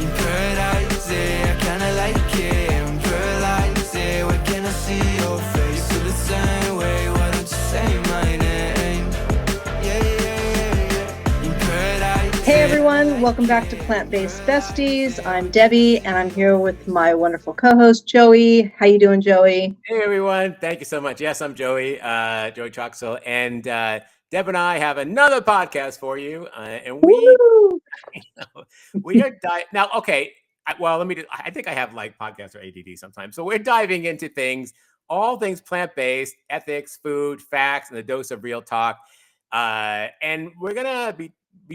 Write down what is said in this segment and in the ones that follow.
in paradise, I kinda like it. I'm paralyzed, why can't I see your face? Feel the same way, why don't you say my name? Yeah. In paradise. Hey everyone, welcome back to Plant-Based Besties. I'm Debbie and I'm here with my wonderful co-host Joey. How you doing, Joey? Hey everyone, thank you so much. Yes, I'm Joey, Joey Troxel, and Deb and I have another podcast for you, and we are now. Okay, well, I think I have like podcasts or ADD sometimes, so we're diving into things, all things plant-based, ethics, food, facts, and a dose of real talk. And we're gonna be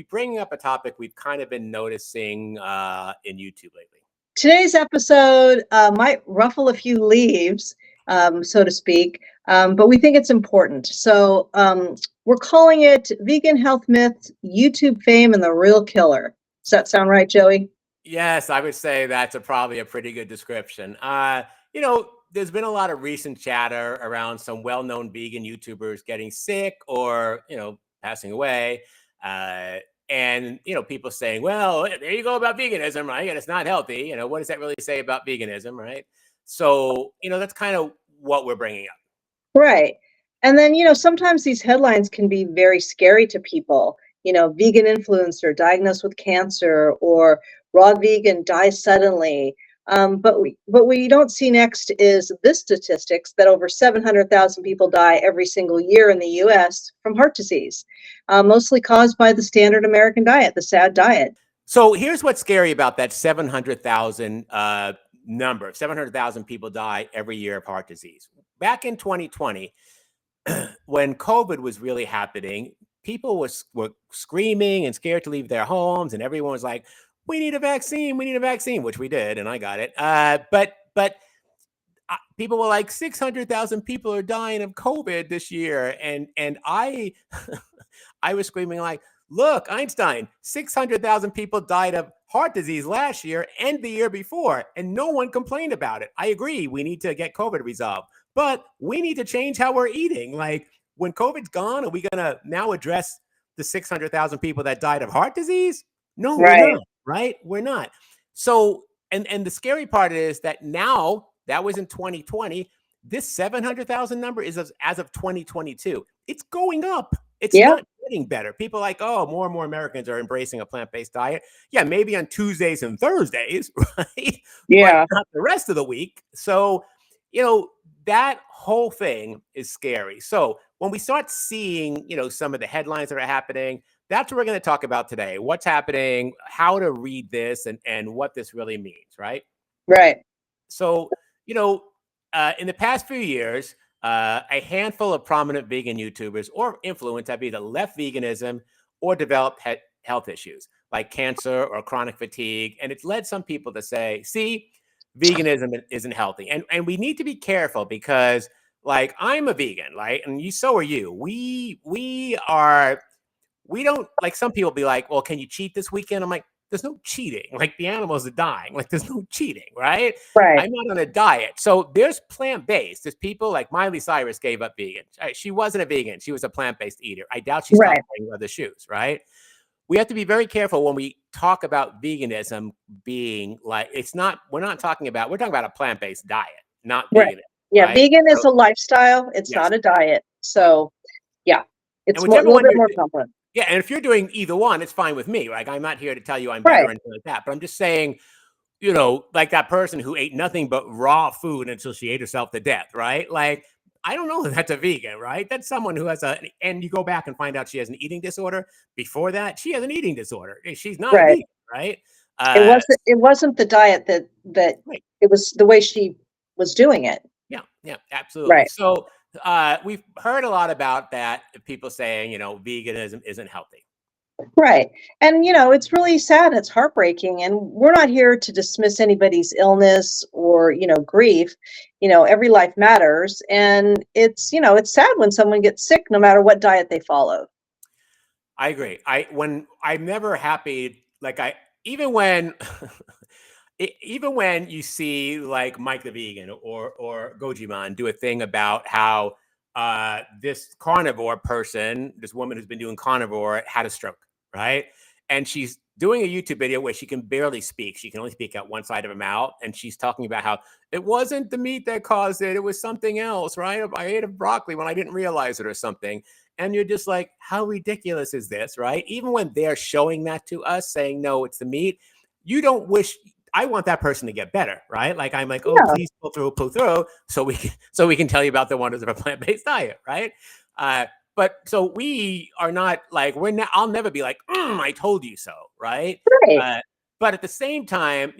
bringing up a topic we've kind of been noticing in YouTube lately. Today's episode might ruffle a few leaves, so to speak, but we think it's important. So we're calling it Vegan Health Myths, YouTube Fame, and the Real Killer. Does that sound right, Joey? Yes, I would say that's probably a pretty good description. There's been a lot of recent chatter around some well-known vegan YouTubers getting sick or, passing away. And people saying, well, there you go about veganism, right? And it's not healthy. What does that really say about veganism, right? So, that's kind of what we're bringing up. Right. And then, sometimes these headlines can be very scary to people. Vegan influencer diagnosed with cancer, or raw vegan dies suddenly. But what we don't see next is this statistics that over 700,000 people die every single year in the U.S. from heart disease, mostly caused by the standard American diet, the SAD diet. So here's what's scary about that 700,000 number. 700,000 people die every year of heart disease. Back in 2020, when COVID was really happening, people were screaming and scared to leave their homes, and everyone was like, we need a vaccine, which we did, and I got it. But people were like, 600,000 people are dying of COVID this year. And I, I was screaming like, look, Einstein, 600,000 people died of heart disease last year and the year before, and no one complained about it. I agree. We need to get COVID resolved, but we need to change how we're eating. Like, when COVID's gone, are we going to now address the 600,000 people that died of heart disease? No, Right. we're not, right? We're not. So, and the scary part is that now, that was in 2020, this 700,000 number is as of 2022. It's going up. It's not getting better. People are like, oh, more and more Americans are embracing a plant-based diet. Yeah, maybe on Tuesdays and Thursdays, right? Yeah. But not the rest of the week. So, that whole thing is scary. So when we start seeing, some of the headlines that are happening, that's what we're going to talk about today. What's happening, how to read this, and what this really means, right? Right. So, in the past few years, a handful of prominent vegan YouTubers or influencers have either left veganism or developed health issues like cancer or chronic fatigue. And it's led some people to say, see, veganism isn't healthy. And we need to be careful because, like, I'm a vegan, right? And so are you. We don't, like, some people be like, well, can you cheat this weekend? I'm like, there's no cheating. Like, the animals are dying. Like, there's no cheating, right? Right. I'm not on a diet. So there's plant-based. There's people like Miley Cyrus gave up vegan. She wasn't a vegan. She was a plant-based eater. I doubt she stopped wearing leather shoes, right? We have to be very careful when we talk about veganism being like, we're talking about a plant-based diet, not veganism. Yeah, right? vegan is a lifestyle. It's not a diet. So, yeah, it's a little bit more complex. Yeah, and if you're doing either one, it's fine with me. Like, I'm not here to tell you I'm better or anything like that. But I'm just saying, like that person who ate nothing but raw food until she ate herself to death, right? Like, I don't know if that's a vegan, right? That's someone who has and you go back and find out she has an eating disorder. Before that, she has an eating disorder. She's not a vegan, right? It wasn't the diet that it was the way she was doing it. Yeah, absolutely. Right. So we've heard a lot about that. People saying, veganism isn't healthy. Right. And, it's really sad. It's heartbreaking. And we're not here to dismiss anybody's illness or, grief. Every life matters. And it's sad when someone gets sick, no matter what diet they follow. I agree. I'm never happy. Like, even when you see like Mike the Vegan or Gojiman do a thing about how this carnivore person, this woman who's been doing carnivore, had a stroke, right? and she's doing a YouTube video where she can barely speak. She can only speak out one side of her mouth. And she's talking about how it wasn't the meat that caused it. It was something else, right? I ate a broccoli when I didn't realize it or something. And you're just like, how ridiculous is this, right? Even when they're showing that to us, saying, no, it's the meat, you don't wish, I want that person to get better, right? Like, I'm like, oh, Yeah. please pull through, so we can tell you about the wonders of a plant-based diet, right? But so we are not like, I'll never be like, I told you so, right? Right. But at the same time,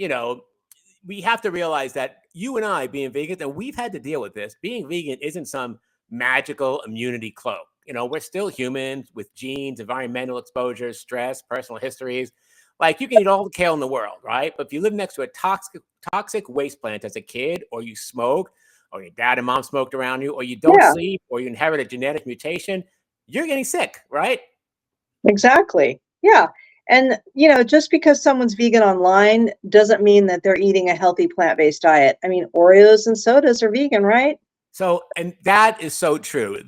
we have to realize that you and I being vegan, and we've had to deal with this, being vegan isn't some magical immunity cloak. We're still humans with genes, environmental exposures, stress, personal histories. Like, you can eat all the kale in the world, right? But if you live next to a toxic waste plant as a kid, or you smoke, or your dad and mom smoked around you, or you don't Yeah, sleep, or you inherit a genetic mutation, you're getting sick, right? exactly. Yeah. And, just because someone's vegan online doesn't mean that they're eating a healthy plant-based diet. I mean, Oreos and sodas are vegan, right? So, and that is so true.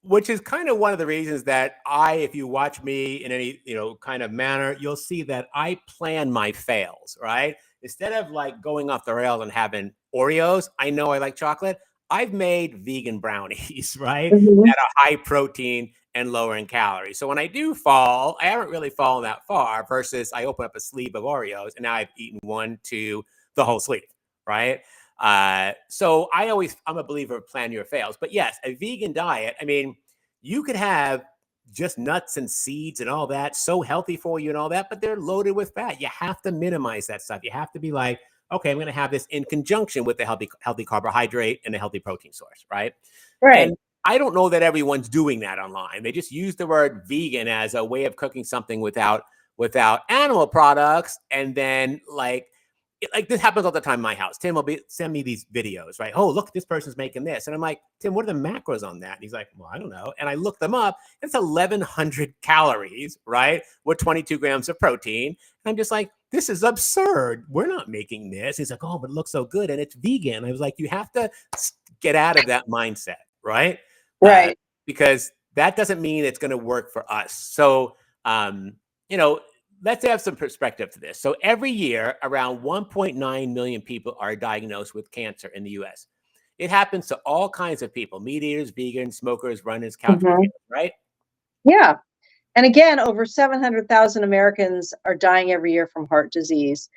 Which is kind of one of the reasons that if you watch me in any, kind of manner, you'll see that I plan my fails, right? Instead of like going off the rails and having Oreos, I know I like chocolate. I've made vegan brownies, right? Hmm. That are high protein and lower in calories. So when I do fall, I haven't really fallen that far versus I open up a sleeve of Oreos and now I've eaten 1, 2, the whole sleeve, right? So I'm a believer of plan your fails. But yes, a vegan diet, I mean, you could have just nuts and seeds and all that, so healthy for you and all that, but they're loaded with fat. You have to minimize that stuff. You have to be like, okay, I'm going to have this in conjunction with a healthy carbohydrate and a healthy protein source, right? Right. And I don't know that everyone's doing that online. They just use the word vegan as a way of cooking something without animal products, and then like this happens all the time in my house. Tim will send me these videos, right? Oh, look, this person's making this. And I'm like, Tim, what are the macros on that? And he's like, well, I don't know. And I look them up. It's 1,100 calories, right? With 22 grams of protein. And I'm just like, this is absurd. We're not making this. He's like, oh, but it looks so good. And it's vegan. I was like, you have to get out of that mindset, right? Right. Because that doesn't mean it's going to work for us. So, let's have some perspective to this. So every year, around 1.9 million people are diagnosed with cancer in the US. It happens to all kinds of people: meat eaters, vegans, smokers, runners, couch Hmm. potatoes, right? Yeah. And again, over 700,000 Americans are dying every year from heart disease,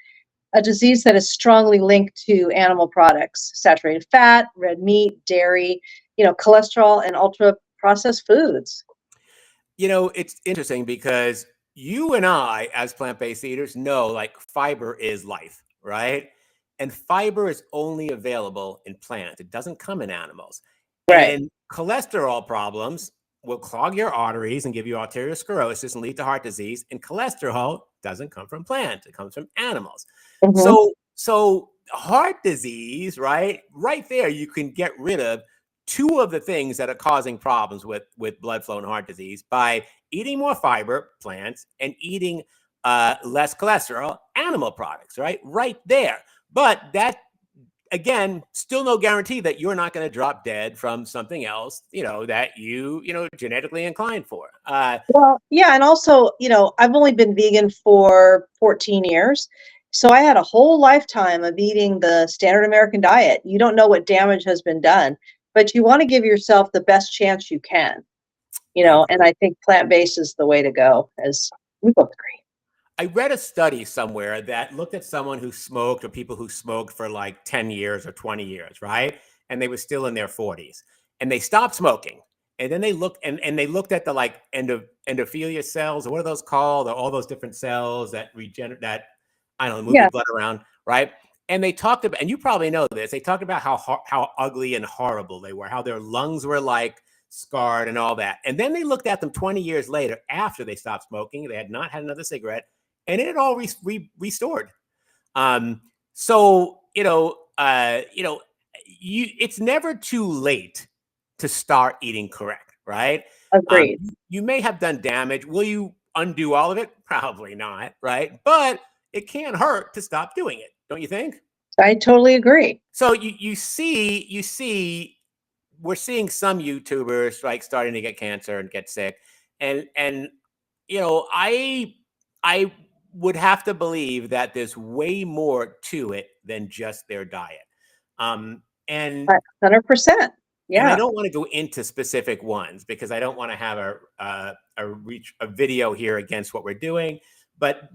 a disease that is strongly linked to animal products, saturated fat, red meat, dairy, cholesterol, and ultra processed foods. It's interesting because you and I, as plant-based eaters, know like fiber is life, right? And fiber is only available in plants. It doesn't come in animals. Right. And cholesterol problems will clog your arteries and give you arteriosclerosis and lead to heart disease. And cholesterol doesn't come from plants. It comes from animals. Hmm. So heart disease, right? Right there, you can get rid of two of the things that are causing problems with blood flow and heart disease by eating more fiber, plants, and eating less cholesterol, animal products, right there. But that, again, still no guarantee that you're not going to drop dead from something else, that you genetically inclined for. Well, yeah, and also, I've only been vegan for 14 years. So I had a whole lifetime of eating the standard American diet. You don't know what damage has been done, but you want to give yourself the best chance you can, I and agree. I think plant-based is the way to go, as we both agree. I read a study somewhere that looked at someone who smoked, or people who smoked for like 10 years or 20 years, right? And they were still in their 40s. And they stopped smoking. And then they looked and they looked at the like endophilia cells, or what are those called? Or all those different cells that regenerate, that, I don't know, move your Yeah, blood around, right? And they talked about, and you probably know this, they talked about how ugly and horrible they were, how their lungs were like scarred and all that. And then they looked at them 20 years later after they stopped smoking. They had not had another cigarette, and it all restored. Um, so it's never too late to start eating correct, right? agreed. You may have done damage. Will you undo all of it? Probably not, right? But it can't hurt to stop doing it, don't you think? I totally agree. So you see, we're seeing some YouTubers like starting to get cancer and get sick, and I would have to believe that there's way more to it than just their diet. And 100%. and I Yeah, don't want to go into specific ones because I don't want to have a video here against what we're doing. But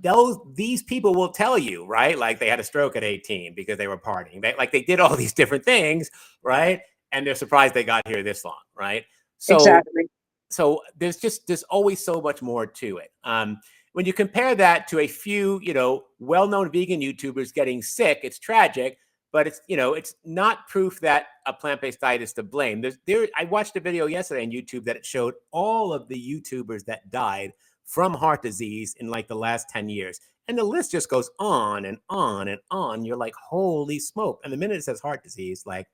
these people will tell you, right? Like they had a stroke at 18 because they were partying. They did all these different things, right? And they're surprised they got here this long, right? exactly. So there's always so much more to it. When you compare that to a few, well-known vegan YouTubers getting sick, it's tragic, but it's not proof that a plant-based diet is to blame. I watched a video yesterday on YouTube that it showed all of the YouTubers that died from heart disease in like the last 10 years. And the list just goes on and on and on. You're like, holy smoke. And the minute it says heart disease, like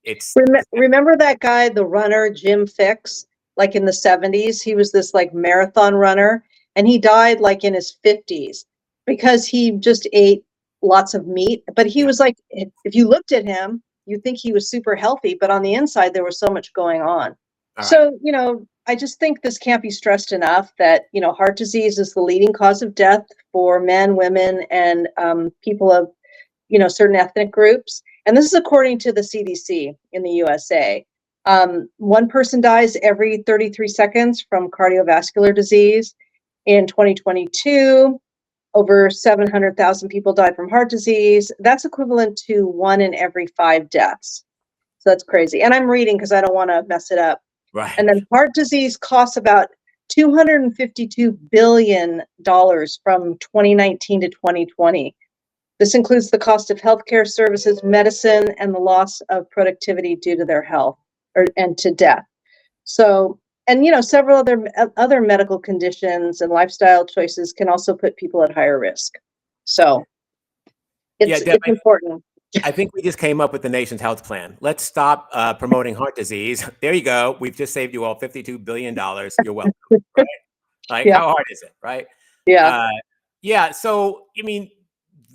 it's Remember that guy, the runner, Jim Fix, like in the 70s? He was this like marathon runner, and he died like in his 50s because he just ate lots of meat. But he was like, if you looked at him, you think he was super healthy, but on the inside, there was so much going on. So, I just think this can't be stressed enough that, heart disease is the leading cause of death for men, women, and people of, certain ethnic groups. And this is according to the CDC in the USA. One person dies every 33 seconds from cardiovascular disease. In 2022, over 700,000 people died from heart disease. That's equivalent to 1 in every 5 deaths. So that's crazy. And I'm reading because I don't want to mess it up. right. And then heart disease costs about $252 billion from 2019 to 2020. This includes the cost of healthcare services, medicine, and the loss of productivity due to their health and to death. So, and several other medical conditions and lifestyle choices can also put people at higher risk. So, it's important. I think we just came up with the nation's health plan. Let's stop promoting heart disease. There you go. We've just saved you all $52 billion. You're welcome. Right? Like, how hard is it? Right? Yeah. Yeah. So,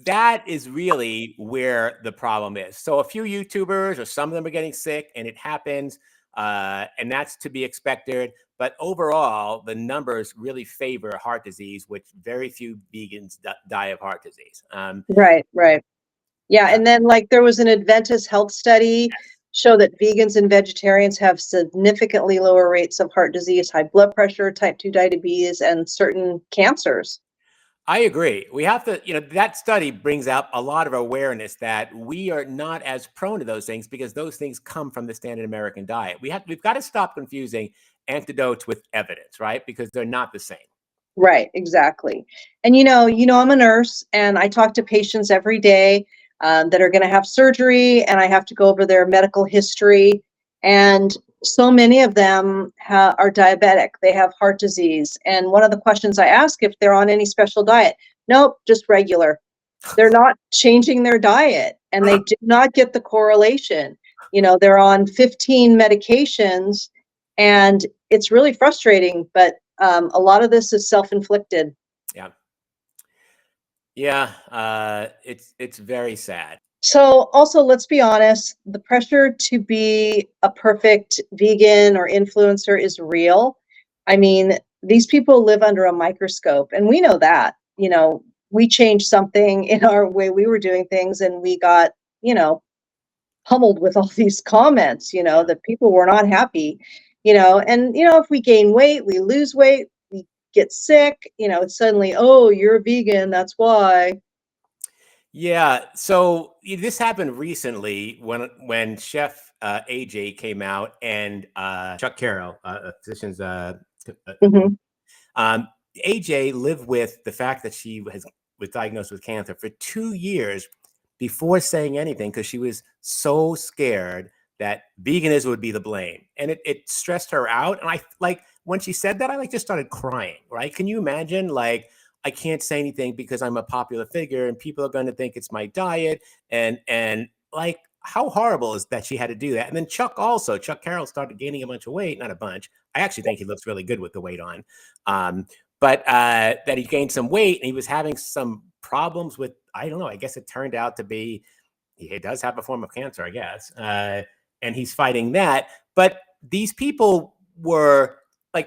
that is really where the problem is. So a few YouTubers or some of them are getting sick and it happens. And that's to be expected. But overall, the numbers really favor heart disease, which very few vegans die of heart disease. Right. Yeah. And then there was an Adventist health study show that vegans and vegetarians have significantly lower rates of heart disease, high blood pressure, type 2 diabetes, and certain cancers. I agree. We have to, that study brings out a lot of awareness that we are not as prone to those things because those things come from the standard American diet. We've got to stop confusing antidotes with evidence, right? Because they're not the same. Right, exactly. And I'm a nurse and I talk to patients every day that are going to have surgery, and I have to go over their medical history. And so many of them are diabetic. They have heart disease. And one of the questions I ask if they're on any special diet, nope, just regular. They're not changing their diet, and they did not get the correlation. They're on 15 medications, and it's really frustrating, but a lot of this is self-inflicted. Yeah, it's very sad. So also, let's be honest, the pressure to be a perfect vegan or influencer is real. I mean, these people live under a microscope, and we know that. We changed something in our way we were doing things, and we got, pummeled with all these comments, that people were not happy, and, if we gain weight, we lose weight, we get sick, it's suddenly, oh, you're a vegan, that's why. Yeah, so this happened recently when Chef AJ came out and Chuck Carroll, a physician's AJ lived with the fact that she was diagnosed with cancer for 2 years before saying anything because she was so scared that veganism would be the blame, and it stressed her out. And I when she said that, I just started crying. Right? Can you imagine? I can't say anything because I'm a popular figure and people are going to think it's my diet. And how horrible is that she had to do that? And then Chuck Carroll started gaining a bunch of weight, not a bunch. I actually think he looks really good with the weight on. But that he gained some weight and he was having some problems with, I don't know, I guess it turned out to be, he does have a form of cancer, I guess. And he's fighting that. But these people were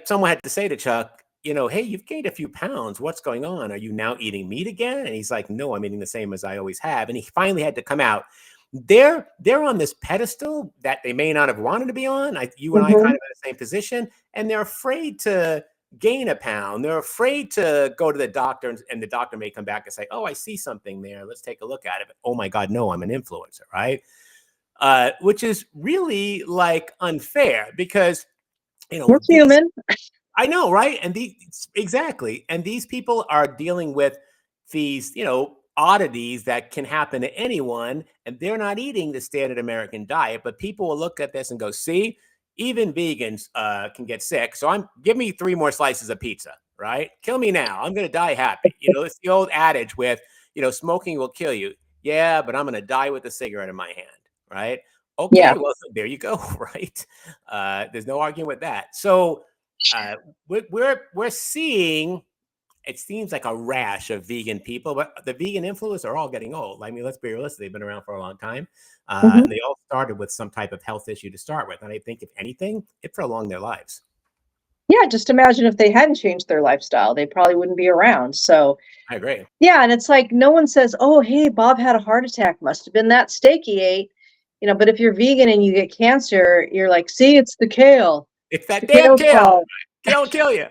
someone had to say to Chuck, hey, you've gained a few pounds. What's going on? Are you now eating meat again? And he's like, no, I'm eating the same as I always have. And he finally had to come out. They're on this pedestal that they may not have wanted to be on. You and I kind of in the same position, and they're afraid to gain a pound. They're afraid to go to the doctor, and the doctor may come back and say, oh, I see something there. Let's take a look at it. Oh my God, no, I'm an influencer, right? Which is really like unfair because, We're human. I know, right? And exactly. And these people are dealing with these, oddities that can happen to anyone, and they're not eating the standard American diet. But people will look at this and go, see, even vegans can get sick. So give me 3 more slices of pizza, right? Kill me now. I'm going to die happy. It's the old adage with, smoking will kill you. Yeah, but I'm going to die with a cigarette in my hand, right? Okay, Yeah. well, there you go, right? There's no arguing with that. So we're seeing, it seems like a rash of vegan people, but the vegan influencers are all getting old. I mean, let's be realistic. They've been around for a long time. And they all started with some type of health issue to start with. And I think if anything, it prolonged their lives. Yeah, just imagine if they hadn't changed their lifestyle, they probably wouldn't be around. So I agree. yeah, and it's like no one says, oh, hey, Bob had a heart attack. Must have been that steak he ate. But if you're vegan and you get cancer, you're like, see, it's the kale. It's that damn kale. fault. Kale will kill you.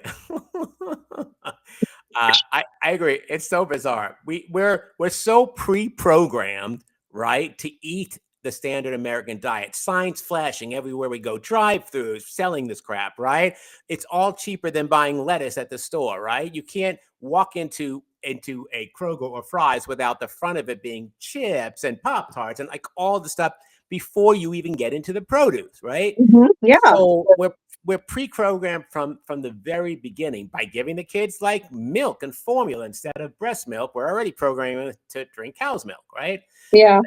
I agree. It's so bizarre. We're so pre-programmed, right, to eat the standard American diet. Signs flashing everywhere we go. Drive-throughs selling this crap, right? It's all cheaper than buying lettuce at the store, right? You can't walk into a Kroger or Fry's without the front of it being chips and Pop-Tarts and like all the stuff before you even get into the produce, right? Yeah. So we're pre-programmed from the very beginning by giving the kids like milk and formula instead of breast milk. We're already programming them to drink cow's milk, right? Yeah.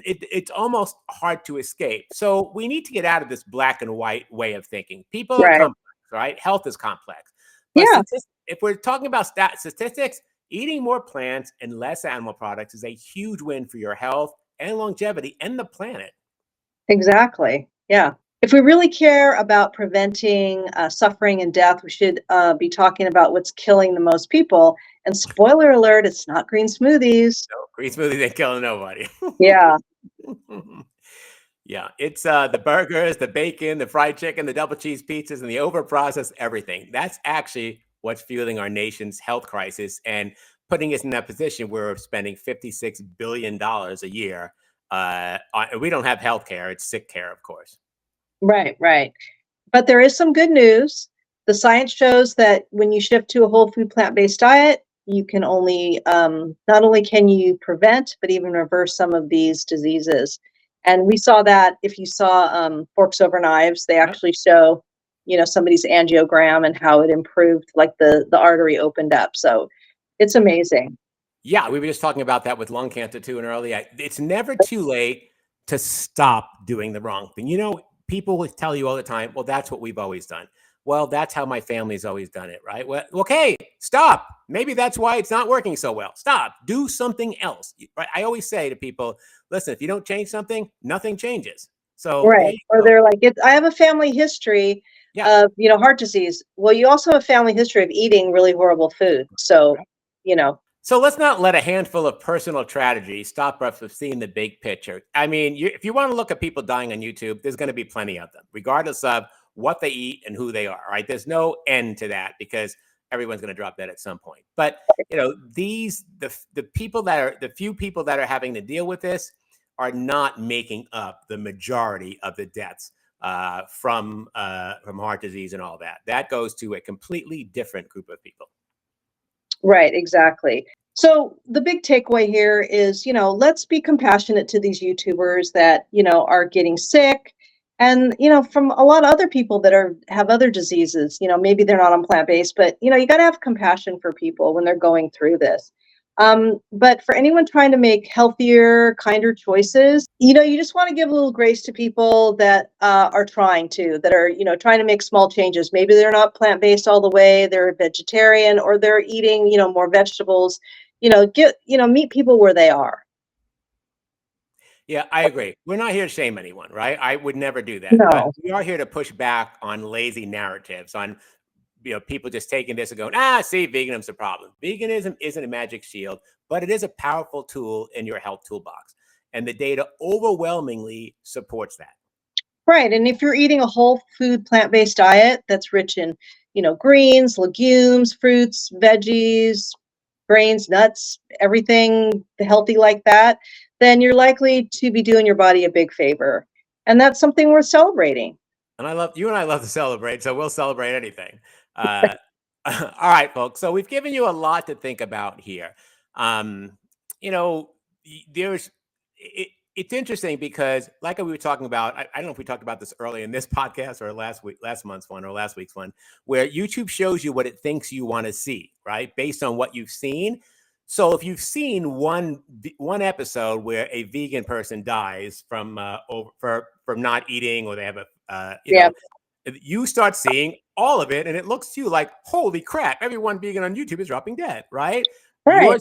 It's almost hard to escape. So we need to get out of this black and white way of thinking. People are complex, right? Health is complex. But if we're talking about statistics, eating more plants and less animal products is a huge win for your health and longevity and the planet. Exactly. Yeah. If we really care about preventing suffering and death, we should be talking about what's killing the most people. And spoiler alert, it's not green smoothies. No, green smoothies ain't killing nobody. Yeah. Yeah, it's the burgers, the bacon, the fried chicken, the double cheese pizzas, and the overprocessed everything. That's actually what's fueling our nation's health crisis and putting us in that position where we're spending $56 billion a year. We don't have health care. It's sick care, of course. Right. But there is some good news. The science shows that when you shift to a whole food plant-based diet, you can only, not only can you prevent, but even reverse some of these diseases. And we saw that if you saw Forks Over Knives, they actually show, somebody's angiogram and how it improved, like the artery opened up. So it's amazing. Yeah, we were just talking about that with lung cancer too. And earlier, it's never too late to stop doing the wrong thing. People will tell you all the time, well, that's what we've always done. Well, that's how my family's always done it, right? Well, okay, stop. Maybe that's why it's not working so well. Stop. Do something else. Right? I always say to people, listen, if you don't change something, nothing changes. So Or they're like, I have a family history of, heart disease. Well, you also have a family history of eating really horrible food. So, So let's not let a handful of personal tragedies stop us from seeing the big picture. I mean, if you want to look at people dying on YouTube, there's going to be plenty of them, regardless of what they eat and who they are, right? There's no end to that because everyone's going to drop dead at some point. But, the few people that are having to deal with this are not making up the majority of the deaths from heart disease and all that. That goes to a completely different group of people. Right, exactly. So the big takeaway here is, let's be compassionate to these YouTubers that, are getting sick. And, from a lot of other people that have other diseases, maybe they're not on plant-based, but, you got to have compassion for people when they're going through this. But for anyone trying to make healthier, kinder choices, you just want to give a little grace to people that are trying to make small changes. Maybe they're not plant-based all the way, they're a vegetarian, or they're eating, more vegetables. Meet people where they are. Yeah, I agree. We're not here to shame anyone, right? I would never do that. No. But we are here to push back on lazy narratives, on people just taking this and going, see, veganism's a problem. Veganism isn't a magic shield, but it is a powerful tool in your health toolbox. And the data overwhelmingly supports that. Right. And if you're eating a whole food plant-based diet that's rich in, greens, legumes, fruits, veggies, grains, nuts, everything healthy like that, then you're likely to be doing your body a big favor. And that's something worth celebrating. And you and I love to celebrate, so we'll celebrate anything. All right, folks. So we've given you a lot to think about here. It's interesting because, like we were talking about, I don't know if we talked about this early in this podcast or last month's one or last week's one, where YouTube shows you what it thinks you want to see, right? Based on what you've seen. So if you've seen one episode where a vegan person dies from not eating, or they have you start seeing all of it, and it looks to you like, holy crap, everyone vegan on YouTube is dropping dead, right? Right.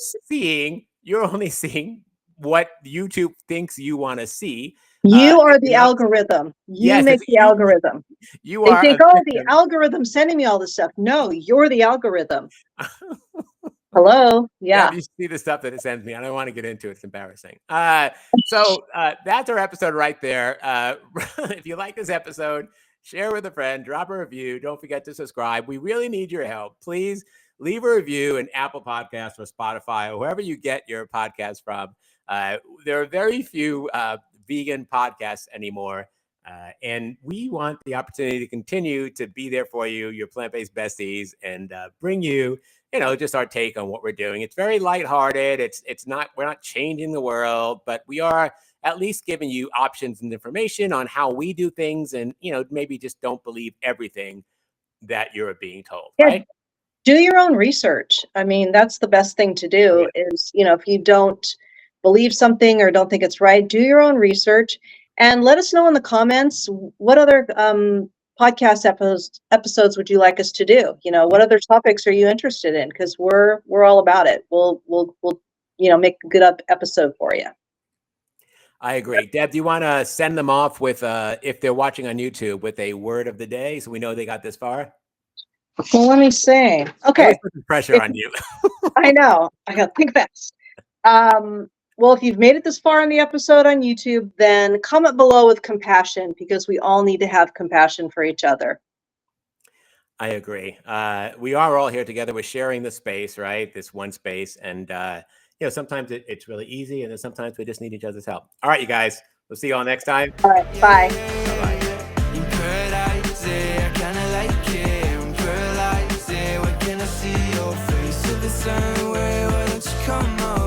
You're only seeing what YouTube thinks you want to see. You are the algorithm. You make the algorithm. They think, the algorithm sending me all this stuff. No, you're the algorithm. Hello. Yeah. You see the stuff that it sends me. I don't want to get into it. It's embarrassing. So that's our episode right there. If you like this episode, share with a friend, drop a review. Don't forget to subscribe. We really need your help. Please leave a review in Apple Podcasts or Spotify or wherever you get your podcast from. There are very few vegan podcasts anymore. And we want the opportunity to continue to be there for you, your plant-based besties, and bring you, just our take on what we're doing. It's very lighthearted. We're not changing the world, but we are at least giving you options and information on how we do things, and, maybe just don't believe everything that you're being told, right? Do your own research. I mean, that's the best thing to do is, if you don't believe something or don't think it's right, do your own research and let us know in the comments what other podcast episodes would you like us to do? What other topics are you interested in? Because we're all about it. We'll make a good episode for you. I agree. Deb, do you want to send them off with, if they're watching on YouTube, with a word of the day so we know they got this far? Well, let me see. Okay. Put the pressure on you. I know. I got to think fast. Well, if you've made it this far in the episode on YouTube, then comment below with compassion, because we all need to have compassion for each other. I agree. We are all here together. We're sharing the space, right? This one space. And, sometimes it's really easy, and then sometimes we just need each other's help. All right, you guys. We'll see you all next time. All right. Bye. Bye-bye. Sun way, why don't you come on?